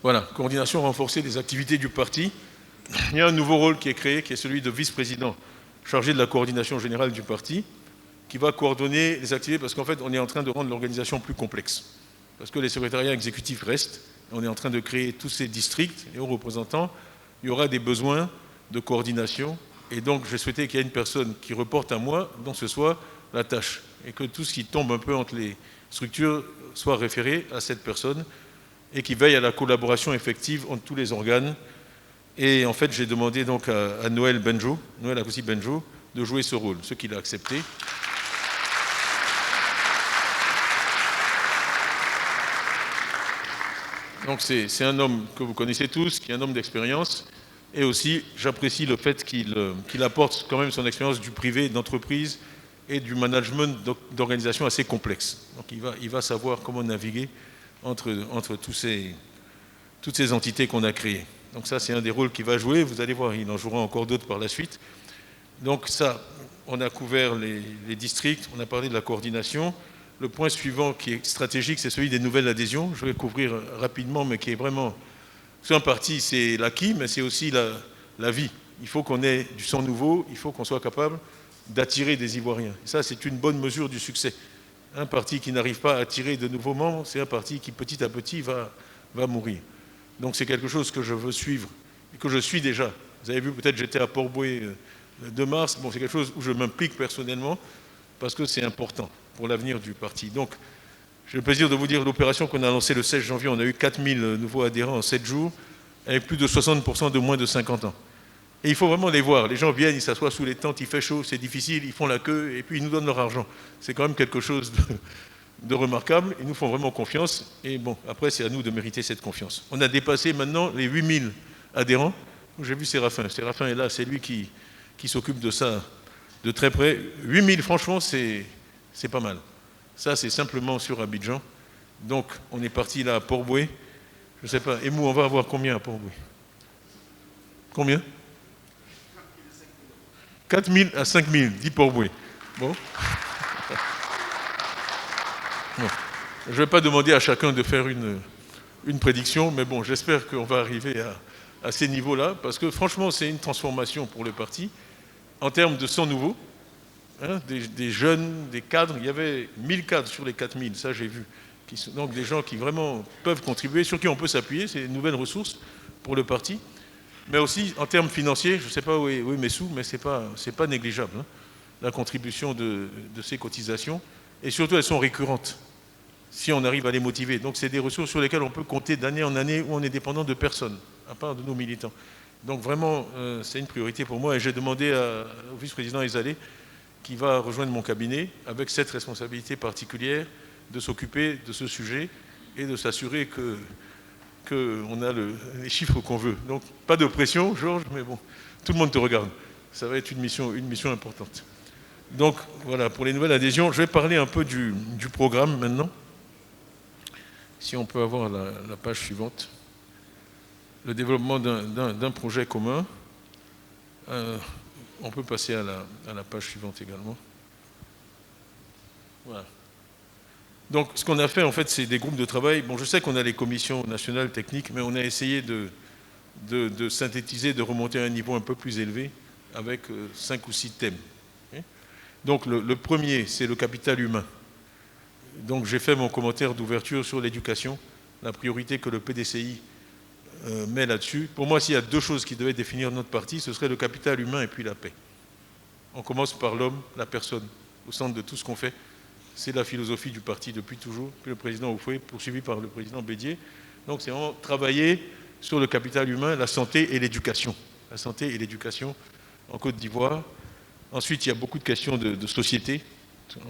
Voilà, coordination renforcée des activités du parti. Il y a un nouveau rôle qui est créé, qui est celui de vice-président chargé de la coordination générale du parti, qui va coordonner les activités, parce qu'en fait, on est en train de rendre l'organisation plus complexe. Parce que les secrétariats exécutifs restent, on est en train de créer tous ces districts, et aux représentants, il y aura des besoins de coordination, et donc j'ai souhaité qu'il y ait une personne qui reporte à moi, dont ce soit la tâche, et que tout ce qui tombe un peu entre les structures soit référé à cette personne, et qui veille à la collaboration effective entre tous les organes. Et en fait, j'ai demandé donc à Noël Benjo, Noël Akossi Benjo, de jouer ce rôle, ce qu'il a accepté. Donc c'est un homme que vous connaissez tous, qui est un homme d'expérience, et aussi j'apprécie le fait qu'il apporte quand même son expérience du privé, d'entreprise et du management d'organisation assez complexe. Donc il va savoir comment naviguer entre toutes ces entités qu'on a créées. Donc ça, c'est un des rôles qu'il va jouer. Vous allez voir, il en jouera encore d'autres par la suite. Donc ça, on a couvert les districts, on a parlé de la coordination. Le point suivant qui est stratégique, c'est celui des nouvelles adhésions. Je vais couvrir rapidement, mais qui est vraiment... C'est un parti, c'est l'acquis, mais c'est aussi la vie. Il faut qu'on ait du sang nouveau, il faut qu'on soit capable d'attirer des Ivoiriens. Et ça, c'est une bonne mesure du succès. Un parti qui n'arrive pas à attirer de nouveaux membres, c'est un parti qui, petit à petit, va mourir. Donc c'est quelque chose que je veux suivre et que je suis déjà. Vous avez vu, peut-être j'étais à Port-Boué le 2 mars. Bon, c'est quelque chose où je m'implique personnellement parce que c'est important pour l'avenir du parti. Donc, j'ai le plaisir de vous dire l'opération qu'on a lancée le 16 janvier. On a eu 4000 nouveaux adhérents en 7 jours avec plus de 60% de moins de 50 ans. Et il faut vraiment les voir. Les gens viennent, ils s'assoient sous les tentes, il fait chaud, c'est difficile, ils font la queue et puis ils nous donnent leur argent. C'est quand même quelque chose de remarquable. Ils nous font vraiment confiance. Et bon, après, c'est à nous de mériter cette confiance. On a dépassé maintenant les 8000 adhérents. J'ai vu Séraphin. Séraphin est là, c'est lui qui s'occupe de ça de très près. 8000, franchement, c'est pas mal. Ça, c'est simplement sur Abidjan. Donc, on est parti là à Port-Boué. Je ne sais pas. Et nous, on va avoir combien à Port-Boué? Combien? 4000 à 5000, dit Port-Boué. Bon. Bon. Je ne vais pas demander à chacun de faire une prédiction, mais bon, j'espère qu'on va arriver à ces niveaux-là, parce que franchement, c'est une transformation pour le parti, en termes de sang nouveau, hein, des jeunes, des cadres. Il y avait 1000 cadres sur les 4000, ça j'ai vu. Donc des gens qui vraiment peuvent contribuer, sur qui on peut s'appuyer, c'est une nouvelle ressource pour le parti. Mais aussi, en termes financiers, je ne sais pas où est mes sous, mais ce n'est pas négligeable, hein, la contribution de ces cotisations. Et surtout, elles sont récurrentes, si on arrive à les motiver. Donc, c'est des ressources sur lesquelles on peut compter d'année en année où on est dépendant de personne, à part de nos militants. Donc, vraiment, c'est une priorité pour moi. Et j'ai demandé au vice-président Ezalé, qui va rejoindre mon cabinet, avec cette responsabilité particulière, de s'occuper de ce sujet et de s'assurer qu'on a les chiffres qu'on veut. Donc, pas de pression, Georges, mais bon, tout le monde te regarde. Ça va être une mission importante. Donc, voilà, pour les nouvelles adhésions, je vais parler un peu du programme maintenant. Si on peut avoir la page suivante. Le développement d'un projet commun. On peut passer à la page suivante également. Voilà. Donc, ce qu'on a fait, en fait, c'est des groupes de travail. Bon, je sais qu'on a les commissions nationales techniques, mais on a essayé de synthétiser, de remonter à un niveau un peu plus élevé, avec 5 ou 6 thèmes. Donc, le premier, c'est le capital humain. Donc, j'ai fait mon commentaire d'ouverture sur l'éducation, la priorité que le PDCI met là-dessus. Pour moi, s'il y a 2 choses qui devaient définir notre parti, ce serait le capital humain et puis la paix. On commence par l'homme, la personne, au centre de tout ce qu'on fait. C'est la philosophie du parti depuis toujours, puis le président Oufoué, poursuivi par le président Bédier. Donc, c'est vraiment travailler sur le capital humain, la santé et l'éducation. La santé et l'éducation en Côte d'Ivoire. Ensuite, il y a beaucoup de questions de société.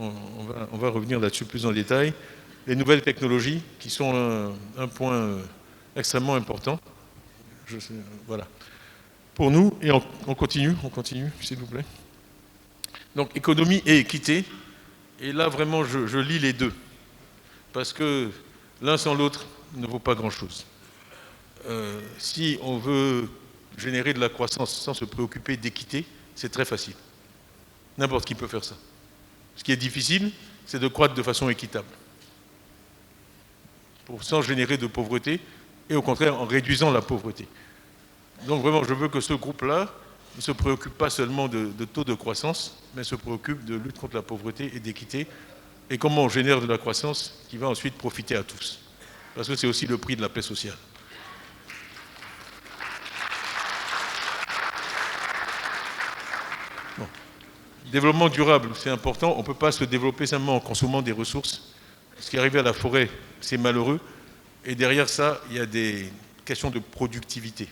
On va revenir là-dessus plus en détail. Les nouvelles technologies, qui sont un point extrêmement important. Voilà. Pour nous, et on continue, s'il vous plaît. Donc, économie et équité. Et là, vraiment, je lis les deux. Parce que l'un sans l'autre ne vaut pas grand-chose. Si on veut générer de la croissance sans se préoccuper d'équité, c'est très facile. N'importe qui peut faire ça. Ce qui est difficile, c'est de croître de façon équitable. Sans générer de pauvreté, et au contraire en réduisant la pauvreté. Donc vraiment, je veux que ce groupe-là ne se préoccupe pas seulement de taux de croissance, mais se préoccupe de lutte contre la pauvreté et d'équité, et comment on génère de la croissance qui va ensuite profiter à tous. Parce que c'est aussi le prix de la paix sociale. Bon. Développement durable, c'est important. On ne peut pas se développer simplement en consommant des ressources. Ce qui est arrivé à la forêt, c'est malheureux. Et derrière ça, il y a des questions de productivité.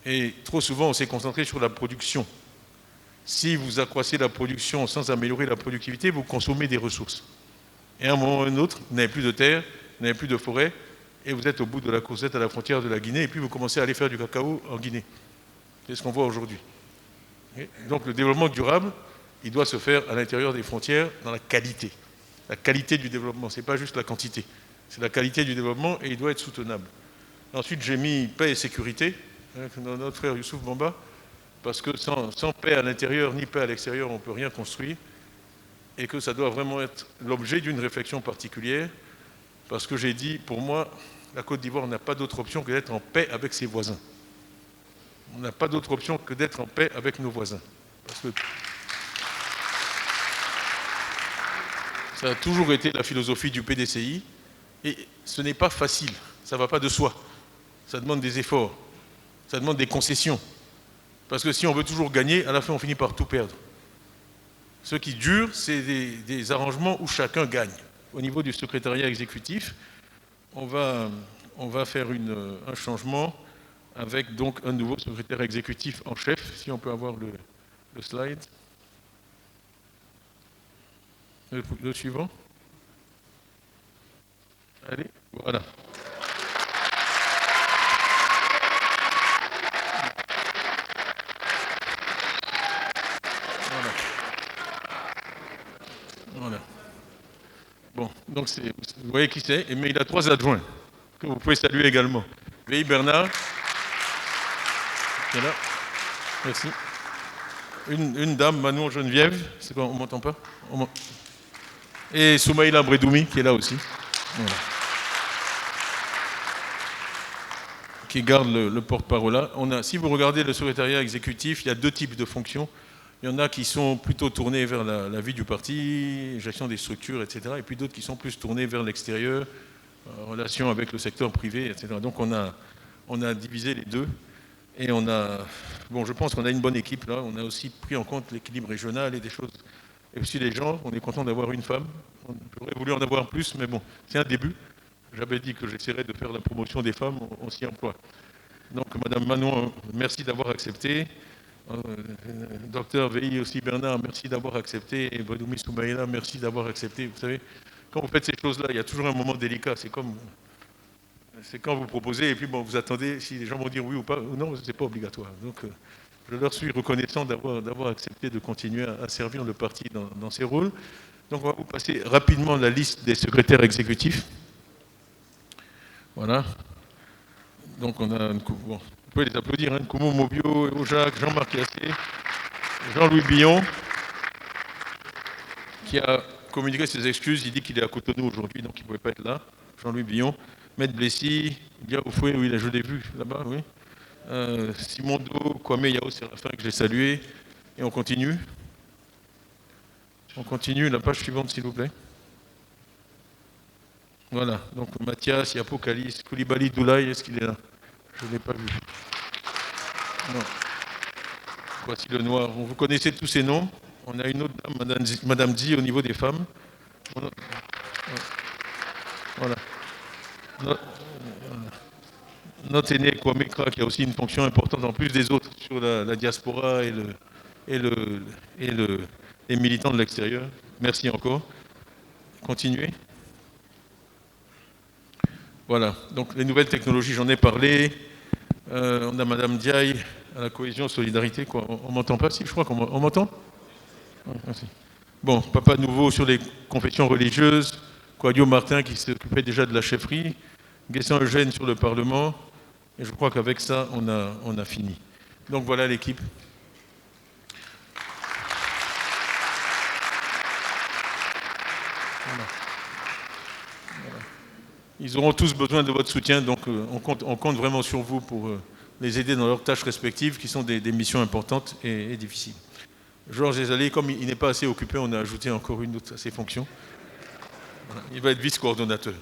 Et trop souvent, on s'est concentré sur la production. Si vous accroissez la production sans améliorer la productivité, vous consommez des ressources. Et à un moment ou à un autre, vous n'avez plus de terre, vous n'avez plus de forêt, et vous êtes au bout de la course, à la frontière de la Guinée, et puis vous commencez à aller faire du cacao en Guinée. C'est ce qu'on voit aujourd'hui. Donc le développement durable, il doit se faire à l'intérieur des frontières, dans la qualité. La qualité du développement, ce n'est pas juste la quantité. C'est la qualité du développement et il doit être soutenable. Ensuite, j'ai mis paix et sécurité, notre frère Youssouf Bamba, parce que sans paix à l'intérieur ni paix à l'extérieur, on ne peut rien construire, et que ça doit vraiment être l'objet d'une réflexion particulière, parce que j'ai dit, pour moi, la Côte d'Ivoire n'a pas d'autre option que d'être en paix avec ses voisins. On n'a pas d'autre option que d'être en paix avec nos voisins. Parce que ça a toujours été la philosophie du PDCI, et ce n'est pas facile, ça ne va pas de soi. Ça demande des efforts, ça demande des concessions. Parce que si on veut toujours gagner, à la fin on finit par tout perdre. Ce qui dure, c'est des arrangements où chacun gagne. Au niveau du secrétariat exécutif, on va faire un changement avec donc un nouveau secrétaire exécutif en chef, si on peut avoir le slide. Le suivant. Allez, voilà. Voilà. Bon, donc vous voyez qui c'est, mais il a 3 adjoints que vous pouvez saluer également. Veille Bernard, qui est là. Merci. Une dame, Manon Geneviève, c'est quoi, on ne m'entend pas? Et Soumaïla Bredoumi, qui est là aussi. Voilà. Qui garde le porte-parole là. Si vous regardez le secrétariat exécutif, il y a 2 types de fonctions. Il y en a qui sont plutôt tournés vers la vie du parti, gestion des structures, etc. Et puis d'autres qui sont plus tournés vers l'extérieur, relation avec le secteur privé, etc. Donc on a divisé les 2. Et je pense qu'on a une bonne équipe là. On a aussi pris en compte l'équilibre régional et des choses. Et aussi les gens, on est content d'avoir une femme. On aurait voulu en avoir plus, mais bon, c'est un début. J'avais dit que j'essaierais de faire la promotion des femmes, on s'y emploie. Donc Madame Manon, merci d'avoir accepté. Docteur Veilly aussi Bernard, merci d'avoir accepté. Et Bredoumi Soumaïla, merci d'avoir accepté. Vous savez, quand vous faites ces choses-là, il y a toujours un moment délicat. C'est quand vous proposez et puis vous attendez si les gens vont dire oui ou pas. Ou non, c'est pas obligatoire. Donc je leur suis reconnaissant d'avoir accepté de continuer à servir le parti dans ces rôles. Donc on va vous passer rapidement la liste des secrétaires exécutifs. Voilà. Donc on a vous pouvez les applaudir, Nkoumou Mobio, Ojac, Jean-Marc Yassé, Jean-Louis Billon, qui a communiqué ses excuses. Il dit qu'il est à Cotonou aujourd'hui, donc il ne pouvait pas être là. Jean-Louis Billon, Maître Blessy, Dia Oufoué, oui, je l'ai vu là-bas, oui. Simondo, Kwame Yao Séraphin, que j'ai salué. Et on continue. On continue, la page suivante, s'il vous plaît. Voilà, donc Mathias, Yapo Kalis, Koulibaly Doulaye, est-ce qu'il est là? Je ne l'ai pas vu. Non. Voici le noir. Vous connaissez tous ces noms. On a une autre dame, Madame Di, au niveau des femmes. Voilà. Notre aîné Kwame Kra, qui a aussi une fonction importante en plus des autres sur la diaspora et les militants de l'extérieur. Merci encore. Continuez. Voilà. Donc les nouvelles technologies, j'en ai parlé. On a Madame Diaye à la cohésion, solidarité. Quoi. On m'entend pas? Si, je crois qu'on m'entend. Merci. Bon, Papa Nouveau sur les confessions religieuses. Quadio Martin qui s'occupait déjà de la chefferie. Guessin Eugène sur le Parlement. Et je crois qu'avec ça, on a fini. Donc voilà l'équipe. Voilà. Ils auront tous besoin de votre soutien, donc on compte vraiment sur vous pour les aider dans leurs tâches respectives, qui sont des missions importantes et difficiles. Georges Esalé, comme il n'est pas assez occupé, on a ajouté encore une autre à ses fonctions. Voilà. Il va être vice-coordonnateur.